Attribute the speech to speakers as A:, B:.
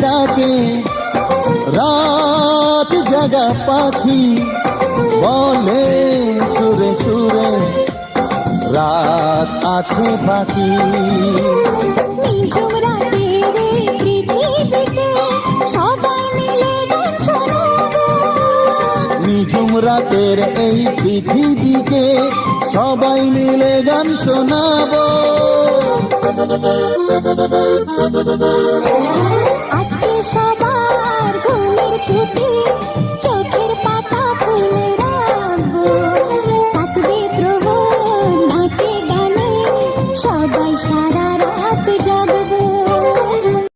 A: ডাকে রাত জাগা পাখি, বলে সুরে সুরে রাত আছে বাকি।
B: নিঝুম রাতের এই পৃথিবীতে সবাই মিলে গান শোনাবো।
A: নিঝুম রাতের এই পৃথিবীকে সবাই মিলে গান শোনাবো।
B: আজকে সবার ঘুমের ছুটি।